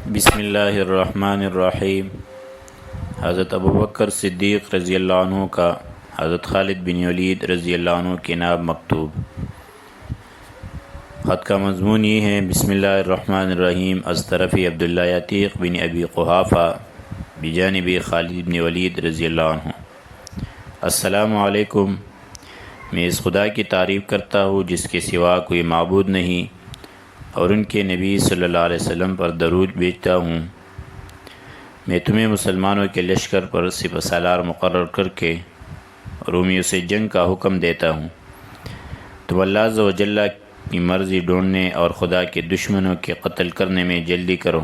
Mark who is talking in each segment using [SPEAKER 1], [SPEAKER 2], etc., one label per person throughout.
[SPEAKER 1] بسم اللہ الرحمن الرحیم۔ حضرت ابوبکر صدیق رضی اللہ عنہ کا حضرت خالد بن ولید رضی اللہ عنہ کے نام مکتوب۔ خط کا مضمون یہ ہے: بسم اللہ الرحمن الرحیم، از طرف عبداللہ عتیق بن ابی قحافہ بجانب خالد بن ولید رضی اللہ عنہ۔ السلام علیکم۔ میں اس خدا کی تعریف کرتا ہوں جس کے سوا کوئی معبود نہیں، اور ان کے نبی صلی اللہ علیہ وسلم پر درود بھیجتا ہوں۔ میں تمہیں مسلمانوں کے لشکر پر سپہ سالار مقرر کر کے رومیوں سے جنگ کا حکم دیتا ہوں۔ تم اللہ عز و جل کی مرضی ڈھونڈنے اور خدا کے دشمنوں کے قتل کرنے میں جلدی کرو،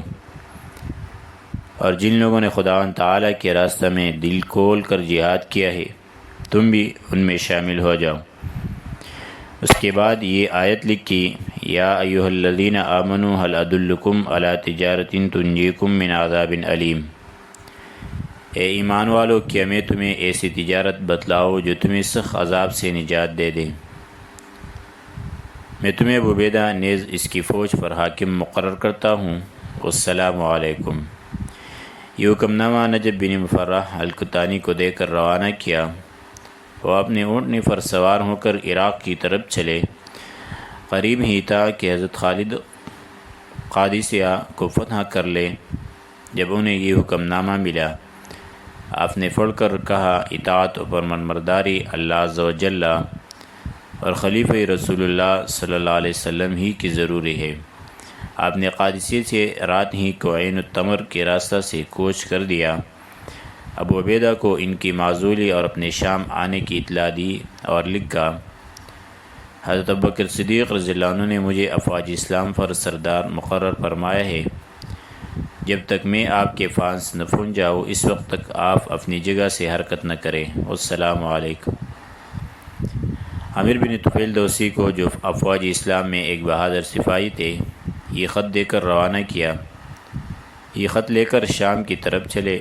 [SPEAKER 1] اور جن لوگوں نے خداوند تعالیٰ کے راستہ میں دل کھول کر جہاد کیا ہے تم بھی ان میں شامل ہو جاؤ۔ اس کے بعد یہ آیت لکھی: یا ایھا الذین آمنوا هل ادلکم علی تجارۃ تنجیکم من عذاب علیم۔ اے ایمان والو، کیا میں تمہیں ایسی تجارت بتلاؤں جو تمہیں سخت عذاب سے نجات دے دے؟ میں تمہیں ابو عبیدہ نیز اس کی فوج پر حاکم مقرر کرتا ہوں۔ السلام علیکم۔ یہ حکم نامہ نجب بن مفرح القطانی کو دے کر روانہ کیا۔ وہ اپنے اونٹنی پر سوار ہو کر عراق کی طرف چلے۔ قریب ہی تھا کہ حضرت خالد قادسیہ کو فتح کر لے۔ جب انہیں یہ حکم نامہ ملا، آپ نے پڑھ کر کہا: اطاعت و فرمانبرداری اللہ عز و جل اور خلیفہ رسول اللہ صلی اللہ علیہ وسلم ہی کی ضروری ہے۔ آپ نے قادسیہ سے رات ہی کو عین التمر کے راستہ سے کوچ کر دیا۔ ابو عبیدہ کو ان کی معزولی اور اپنے شام آنے کی اطلاع دی اور لکھا: حضرت ابوبکر صدیق رضی اللہ عنہ نے مجھے افواج اسلام پر سردار مقرر فرمایا ہے۔ جب تک میں آپ کے پاس نہ پہنچ جاؤں اس وقت تک آپ اپنی جگہ سے حرکت نہ کریں۔ السلام علیکم۔ عامر بن طفیل دوسی کو، جو افواج اسلام میں ایک بہادر سپاہی تھے، یہ خط دے کر روانہ کیا۔ یہ خط لے کر شام کی طرف چلے۔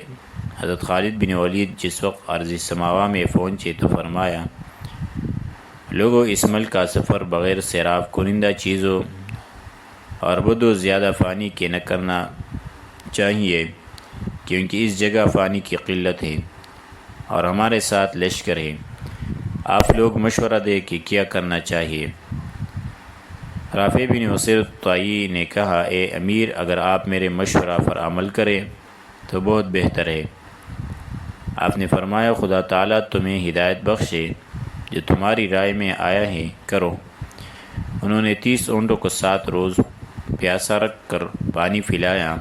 [SPEAKER 1] حضرت خالد بن ولید جس وقت عرض سماوا میں پہنچے تو فرمایا: لوگوں، اس ملک کا سفر بغیر سیراب کنندہ چیزوں اور بدو زیادہ فانی کے نہ کرنا چاہیے، کیونکہ اس جگہ فانی کی قلت ہے اور ہمارے ساتھ لشکر ہے۔ آپ لوگ مشورہ دیں کہ کیا کرنا چاہیے۔ رافع بن وصیر طائی نے کہا: اے امیر، اگر آپ میرے مشورہ پر عمل کریں تو بہت بہتر ہے۔ آپ نے فرمایا: خدا تعالیٰ تمہیں ہدایت بخشے، جو تمہاری رائے میں آیا ہے کرو۔ انہوں نے 30 اونٹوں کو 7 روز پیاسا رکھ کر پانی پلایا،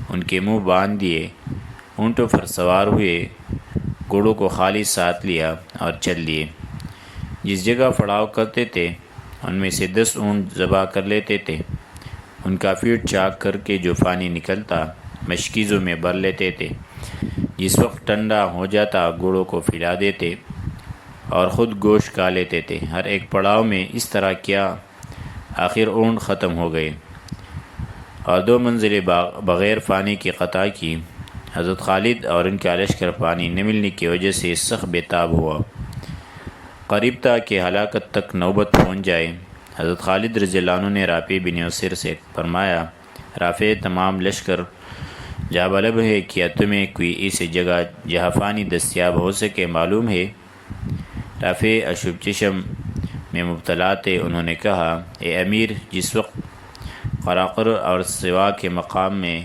[SPEAKER 1] ان کے منہ باندھ دیے، اونٹوں پر سوار ہوئے، گھوڑوں کو خالی ساتھ لیا اور چل دیے۔ جس جگہ پڑاؤ کرتے تھے ان میں سے 10 اونٹ ذبح کر لیتے تھے۔ ان کا پیٹ چاک کر کے جو پانی نکلتا مشکیزوں میں بھر لیتے تھے۔ جس وقت ٹھنڈا ہو جاتا گھوڑوں کو پلا دیتے اور خود گوشت کھا لیتے تھے۔ ہر ایک پڑاؤ میں اس طرح کیا، آخر اونٹ ختم ہو گئے اور 2 منزلیں بغیر پانی کی قطع کی۔ حضرت خالد اور ان کا لشکر پانی نہ ملنے کی وجہ سے سخت بے تاب ہوا۔ قریب تھا کہ ہلاکت تک نوبت پہنچ جائے۔ حضرت خالد رضی اللہ عنہ نے رافع بن وصیر سے فرمایا: رافع، تمام لشکر جا بلب ہے، کیا تمہیں کوئی ایسی جگہ جہاں پانی دستیاب ہو سکے معلوم ہے؟ رافع اشوب چشم میں مبتلا تھے۔ انہوں نے کہا: اے امیر، جس وقت قراقر اور سوا کے مقام میں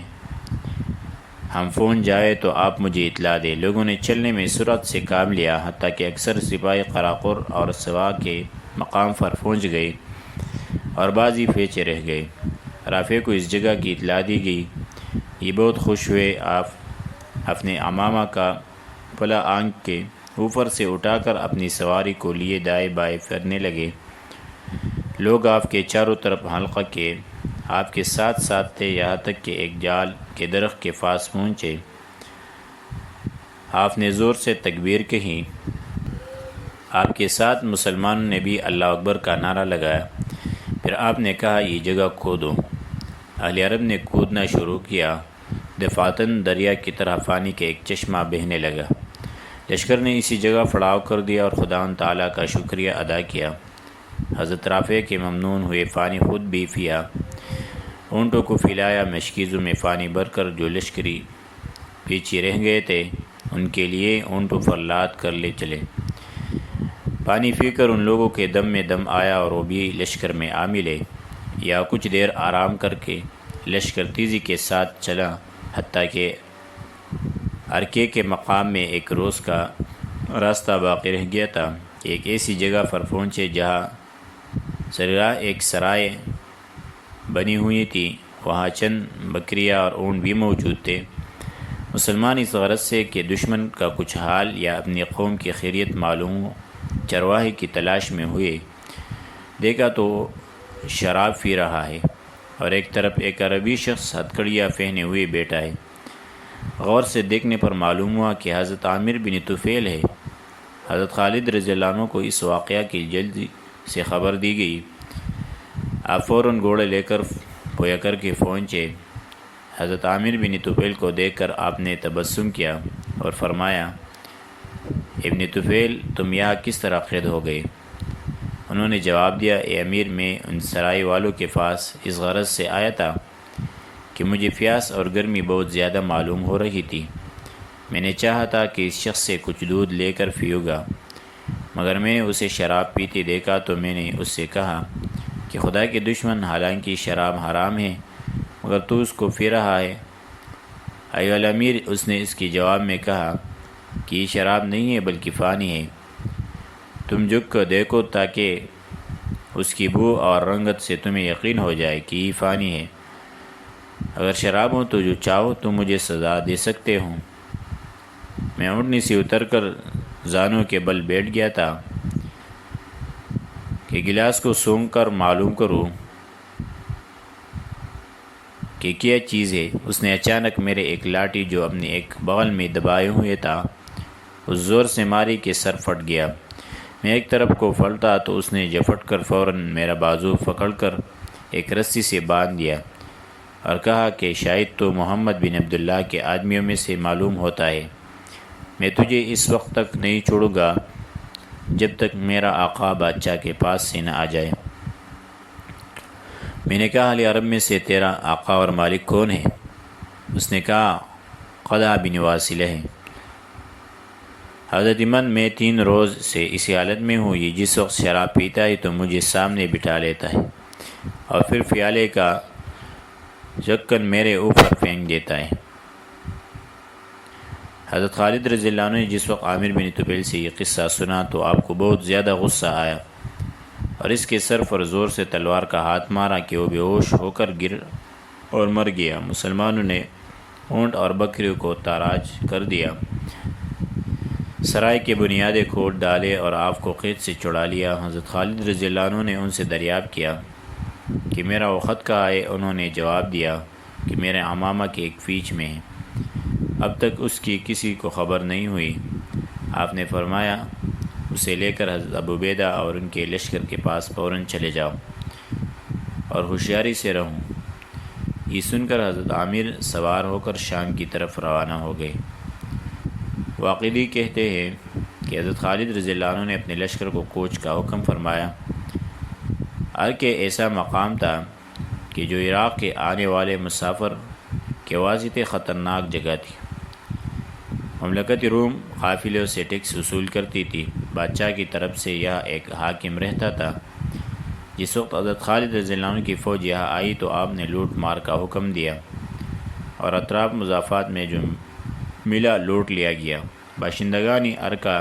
[SPEAKER 1] ہم پہنچ جائے تو آپ مجھے اطلاع دیں۔ لوگوں نے چلنے میں سرعت سے کام لیا، حتیٰ کہ اکثر سپاہی قراقر اور سوا کے مقام پر پہنچ گئے اور بعضی پیچھے رہ گئے۔ رافع کو اس جگہ کی اطلاع دی گئی۔ یہ بہت خوش ہوئے۔ آپ اپنے عمامہ کا پلا آنکھ کے اوپر سے اٹھا کر اپنی سواری کو لیے دائیں بائیں پھرنے لگے۔ لوگ آپ کے چاروں طرف حلقہ کے آپ کے ساتھ ساتھ تھے، یہاں تک کہ ایک جال کے درخت کے پاس پہنچے۔ آپ نے زور سے تکبیر کہی۔ آپ کے ساتھ مسلمانوں نے بھی اللہ اکبر کا نعرہ لگایا۔ پھر آپ نے کہا: یہ جگہ کھودو۔ اہل عرب نے کودنا شروع کیا۔ دفعتاً دریا کی طرح پانی کا ایک چشمہ بہنے لگا۔ لشکر نے اسی جگہ پڑاؤ کر دیا اور خداوند تعالیٰ کا شکریہ ادا کیا۔ حضرت رافع کے ممنون ہوئے پانی خود بھی پیا۔ اونٹوں کو پھیلایا، مشکیزوں میں پانی بھر کر جو لشکری پیچھے رہ گئے تھے ان کے لیے اونٹوں پر لاد کر لے چلے۔ پانی پی کر ان لوگوں کے دم میں دم آیا اور وہ بھی لشکر میں آ ملے، یا کچھ دیر آرام کر کے لشکر تیزی کے ساتھ چلا، حتیٰ کہ ارکے کے مقام میں ایک روز کا راستہ باقی رہ گیا تھا۔ ایک ایسی جگہ پر پہنچے جہاں سرراہ ایک سرائے بنی ہوئی تھی، وہاں چند بکریاں اور اونٹ بھی موجود تھے۔ مسلمان اس غرض سے کہ دشمن کا کچھ حال یا اپنی قوم کی خیریت معلوم ہو چرواہے کی تلاش میں ہوئے۔ دیکھا تو شراب پی رہا ہے اور ایک طرف ایک عربی شخص ہتھکڑیاں پہنے ہوئے بیٹھا ہے۔ غور سے دیکھنے پر معلوم ہوا کہ حضرت عامر بن طفیل ہے۔ حضرت خالد رضی اللہ عنہ کو اس واقعہ کی جلدی سے خبر دی گئی۔ آپ فوراً گھوڑے لے کر پویا کر کے پہنچے۔ حضرت عامر بن طفیل کو دیکھ کر آپ نے تبسم کیا اور فرمایا، ابن طفیل تم یہاں کس طرح قید ہو گئے؟ انہوں نے جواب دیا، اے امیر، میں ان سرائی والوں کے پاس اس غرض سے آیا تھا کہ مجھے پیاس اور گرمی بہت زیادہ معلوم ہو رہی تھی۔ میں نے چاہا تھا کہ اس شخص سے کچھ دودھ لے کر پیوں گا، مگر میں نے اسے شراب پیتے دیکھا تو میں نے اس سے کہا کہ خدا کے دشمن، حالانکہ شراب حرام ہے مگر تو اس کو پی رہا ہے۔ ایھا الامیر، اس نے اس کے جواب میں کہا کہ یہ شراب نہیں ہے بلکہ پانی ہے۔ تم جھک کر دیکھو تاکہ اس کی بو اور رنگت سے تمہیں یقین ہو جائے کہ یہ پانی ہے۔ اگر شراب ہو تو جو چاہو تم مجھے سزا دے سکتے ہو۔ میں اونٹنی سے اتر کر زانوں کے بل بیٹھ گیا تھا کہ گلاس کو سونگھ کر معلوم کروں کہ کیا چیز ہے۔ اس نے اچانک میرے ایک لاٹھی جو اپنے ایک بغل میں دبائے ہوئے تھا اس زور سے ماری کہ سر پھٹ گیا۔ میں ایک طرف کو پلٹا تو اس نے جھپٹ کر فوراً میرا بازو پکڑ کر ایک رسی سے باندھ دیا اور کہا کہ شاید تو محمد بن عبداللہ کے آدمیوں میں سے معلوم ہوتا ہے۔ میں تجھے اس وقت تک نہیں چھوڑوں گا جب تک میرا آقا بادشاہ کے پاس سے نہ آ جائے۔ میں نے کہا، اہل عرب میں سے تیرا آقا اور مالک کون ہے؟ اس نے کہا، قدع بن واصلہ ہے۔ حضرت من، میں 3 روز سے اسی حالت میں ہوں۔ یہ جس وقت شراب پیتا ہے تو مجھے سامنے بٹھا لیتا ہے اور پھر پیالے کا ڈھکن میرے اوپر پھینک دیتا ہے۔ حضرت خالد رضی اللہ عنہ نے جس وقت عامر بن طفیل سے یہ قصہ سنا تو آپ کو بہت زیادہ غصہ آیا اور اس کے سر پر زور سے تلوار کا ہاتھ مارا کہ وہ بے ہوش ہو کر گر اور مر گیا۔ مسلمانوں نے اونٹ اور بکریوں کو تاراج کر دیا، سرائے کے بنیادیں کھود ڈالے اور آپ کو قید سے چھڑا لیا۔ حضرت خالد رضی اللہ عنہ نے ان سے دریافت کیا کہ میرا وہ خط کہاں ہے؟ انہوں نے جواب دیا کہ میرے عمامہ کے ایک پیچ میں ہے، اب تک اس کی کسی کو خبر نہیں ہوئی۔ آپ نے فرمایا، اسے لے کر حضرت ابو عبیدہ اور ان کے لشکر کے پاس فوراً چلے جاؤ اور ہوشیاری سے رہو۔ یہ سن کر حضرت عامر سوار ہو کر شام کی طرف روانہ ہو گئے۔ واقعی کہتے ہیں کہ حضرت خالد رضی اللہ عنہ نے اپنے لشکر کو کوچ کا حکم فرمایا۔ ارکے ایسا مقام تھا کہ جو عراق کے آنے والے مسافر کے واسطے خطرناک جگہ تھی۔ مملکت روم قافلوں سے ٹیکس وصول کرتی تھی۔ بادشاہ کی طرف سے یہاں ایک حاکم رہتا تھا۔ جس وقت حضرت خالد رضی اللہ عنہ کی فوج یہاں آئی تو آپ نے لوٹ مار کا حکم دیا اور اطراف مضافات میں جو ملا لوٹ لیا گیا۔ باشندگان ارکا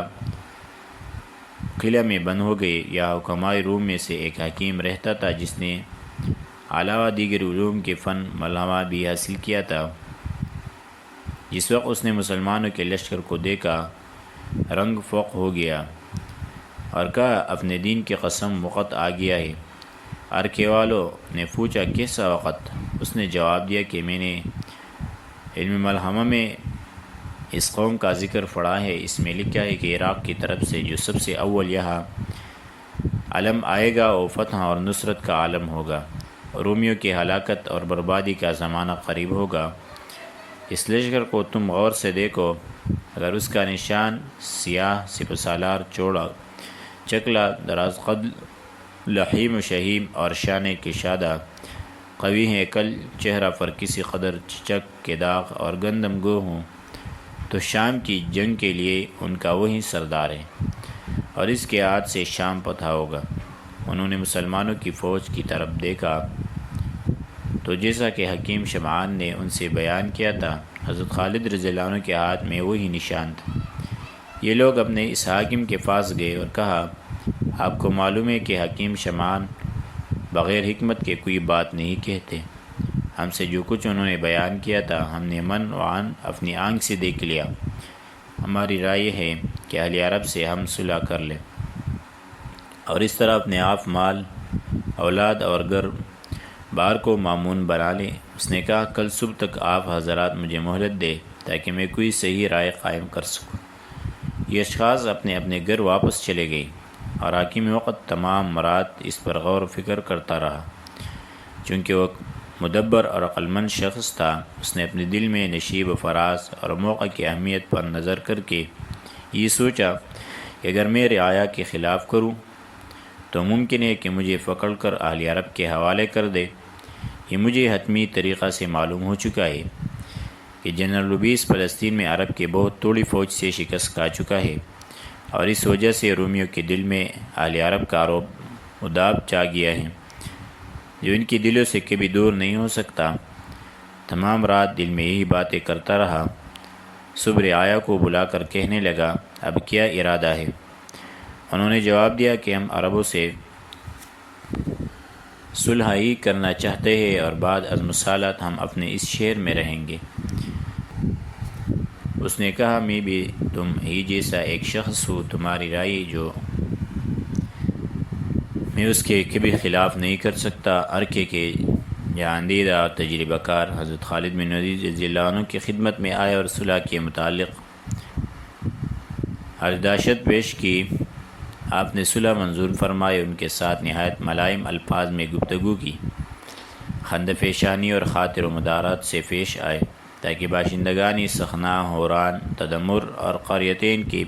[SPEAKER 1] قلعہ میں بند ہو گئے۔ یہاں حکمائے روم میں سے ایک حکیم رہتا تھا جس نے علاوہ دیگر علوم کے فن ملحمہ بھی حاصل کیا تھا۔ جس وقت اس نے مسلمانوں کے لشکر کو دیکھا رنگ فوق ہو گیا اور کہا، اپنے دین کی قسم، وقت آ گیا ہے۔ ارکے والوں نے پوچھا، کیسا وقت؟ اس نے جواب دیا کہ میں نے علم ملحمہ میں اس قوم کا ذکر پڑھا ہے۔ اس میں لکھا ہے کہ عراق کی طرف سے جو سب سے اول یہاں علم آئے گا وہ فتح اور نصرت کا عالم ہوگا۔ رومیوں کی ہلاکت اور بربادی کا زمانہ قریب ہوگا۔ اس لشکر کو تم غور سے دیکھو، اگر اس کا نشان سیاہ، سپہ سالار، چوڑا چکلا، دراز قد، لحیم و شہیم اور شان کشادہ قوی ہیں کل چہرہ پر کسی قدر چچک کے داغ اور گندم گو ہوں، تو شام کی جنگ کے لیے ان کا وہی سردار ہے اور اس کے ہاتھ سے شام فتح ہوگا۔ انہوں نے مسلمانوں کی فوج کی طرف دیکھا تو جیسا کہ حکیم شمعان نے ان سے بیان کیا تھا، حضرت خالد رضی اللہ عنہ کے ہاتھ میں وہی نشان تھا۔ یہ لوگ اپنے اس حاکم کے پاس گئے اور کہا، آپ کو معلوم ہے کہ حکیم شمعان بغیر حکمت کے کوئی بات نہیں کہتے۔ ہم سے جو کچھ انہوں نے بیان کیا تھا ہم نے من وعن اپنی آنکھ سے دیکھ لیا۔ ہماری رائے ہے کہ اہل عرب سے ہم صلح کر لیں اور اس طرح اپنے آپ، مال، اولاد اور گھر بار کو مامون بنا لیں۔ اس نے کہا، کل صبح تک آپ حضرات مجھے مہلت دے تاکہ میں کوئی صحیح رائے قائم کر سکوں۔ یہ اشخاص اپنے اپنے گھر واپس چلے گئے اور حاکم وقت تمام مرات اس پر غور و فکر کرتا رہا۔ چونکہ وہ مدبر اور عقلمند شخص تھا، اس نے اپنے دل میں نشیب و فراز اور موقع کی اہمیت پر نظر کر کے یہ سوچا کہ اگر میں رعایا کے خلاف کروں تو ممکن ہے کہ مجھے پکڑ کر اہل عرب کے حوالے کر دے۔ یہ مجھے حتمی طریقہ سے معلوم ہو چکا ہے کہ جنرل لوبیس فلسطین میں عرب کے بہت توڑی فوج سے شکست کھا چکا ہے اور اس وجہ سے رومیوں کے دل میں اہل عرب کا رعب و داب چھا گیا ہے جو ان کے دلوں سے کبھی دور نہیں ہو سکتا۔ تمام رات دل میں یہی باتیں کرتا رہا۔ صبح رعایا کو بلا کر کہنے لگا، اب کیا ارادہ ہے؟ انہوں نے جواب دیا کہ ہم عربوں سے صلح ہی کرنا چاہتے ہیں اور بعد از مصالحت ہم اپنے اس شہر میں رہیں گے۔ اس نے کہا، میں بھی تم ہی جیسا ایک شخص ہوں، تمہاری رائے جو میں اس کے کبھی خلاف نہیں کر سکتا۔ عرقے کے جہاندیدہ اور تجربہ کار حضرت خالد بن ولید رضی اللہ عنہ کی خدمت میں آئے اور صلح کے متعلق عرضداشت پیش کی۔ آپ نے صلح منظور فرمائے، ان کے ساتھ نہایت ملائم الفاظ میں گفتگو کی، خندف شانی اور خاطر و مدارات سے پیش آئے تاکہ باشندگانی سخنا، ہوران، تدمر اور قریتین کی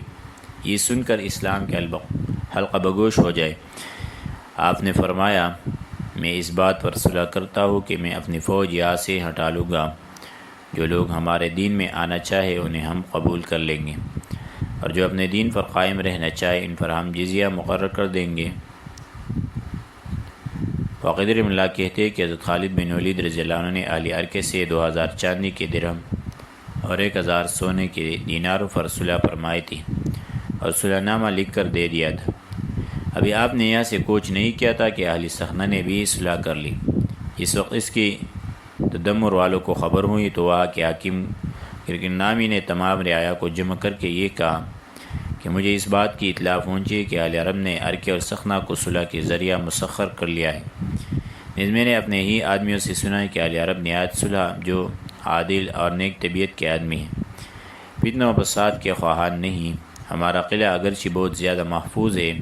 [SPEAKER 1] یہ سن کر اسلام کے حلقہ بگوش ہو جائے۔ آپ نے فرمایا، میں اس بات پر صلح کرتا ہوں کہ میں اپنی فوج یہاں سے ہٹا لوں گا۔ جو لوگ ہمارے دین میں آنا چاہے انہیں ہم قبول کر لیں گے اور جو اپنے دین پر قائم رہنا چاہے ان پر ہم جزیہ مقرر کر دیں گے۔ واقعہ رحمہ اللہ کہتے ہیں کہ حضرت خالد بن ولید رضی اللہ عنہ نے اہل عرقے سے 2000 چاندی کے درہم اور 1000 سونے کے دیناروں پر صلح فرمائی تھی اور صلح نامہ لکھ کر دے دیا تھا۔ ابھی آپ نے یہاں سے کوچ نہیں کیا تھا کہ اہل سخنہ نے بھی صلح کر لی۔ اس وقت اس کی تدمر والوں کو خبر ہوئی تو وہاں کے حاکم گرگنامی نے تمام رعایا کو جمع کر کے یہ کہا کہ مجھے اس بات کی اطلاع پہنچی کہ اہل عرب نے عرقے اور سخنہ کو صلح کے ذریعہ مسخر کر لیا ہے۔ نیز میں نے اپنے ہی آدمیوں سے سنا ہے کہ اہل عرب نہایت صلح جو عادل اور نیک طبیعت کے آدمی ہیں، فتنہ و فساد کے خواہان نہیں۔ ہمارا قلعہ اگرچہ بہت زیادہ محفوظ ہے،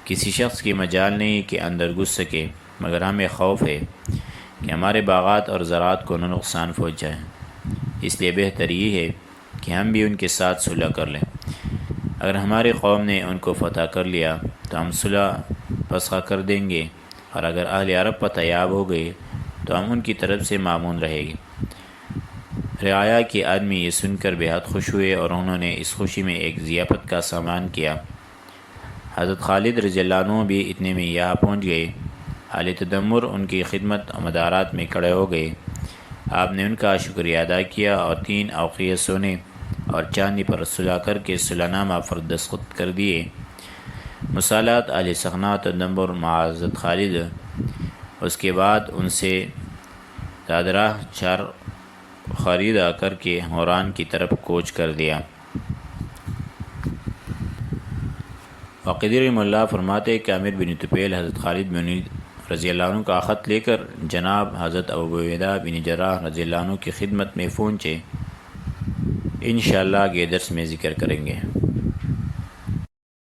[SPEAKER 1] کسی شخص کی مجال نہیں کہ اندر گھس سکے، مگر ہمیں خوف ہے کہ ہمارے باغات اور زراعت کو نقصان پہنچ جائے۔ اس لیے بہتر یہ ہے کہ ہم بھی ان کے ساتھ صلح کر لیں۔ اگر ہماری قوم نے ان کو فتح کر لیا تو ہم صلح فسخہ کر دیں گے، اور اگر اہل عرب فتح یاب ہو گئے تو ہم ان کی طرف سے مامون رہے گے۔ رعایا کے آدمی یہ سن کر بے حد خوش ہوئے اور انہوں نے اس خوشی میں ایک ضیافت کا سامان کیا۔ حضرت خالد رضی اللہ عنہ بھی اتنے میں یہاں پہنچ گئے۔ اہل تدمر ان کی خدمت و مدارات میں کھڑے ہو گئے۔ آپ نے ان کا شکریہ ادا کیا اور 3 اوقیہ سونے اور چاندی پر صلح کر کے صلح نامہ پر دستخط کر دیے۔ مصالحت اہل سخنہ و تدمر مع حضرت خالد۔ اس کے بعد ان سے دادراہ چار خریدا کر کے ہوران کی طرف کوچ کر دیا۔ واقعی رحمہ اللہ فرماتے ہیں کہ عامر بن طفیل حضرت خالد بن ولید رضی اللہ عنہ کا خط لے کر جناب حضرت ابو عبیدہ بن جراح رضی اللہ عنہ کی خدمت میں پہنچے۔ انشاءاللہ آگے درس میں ذکر کریں گے۔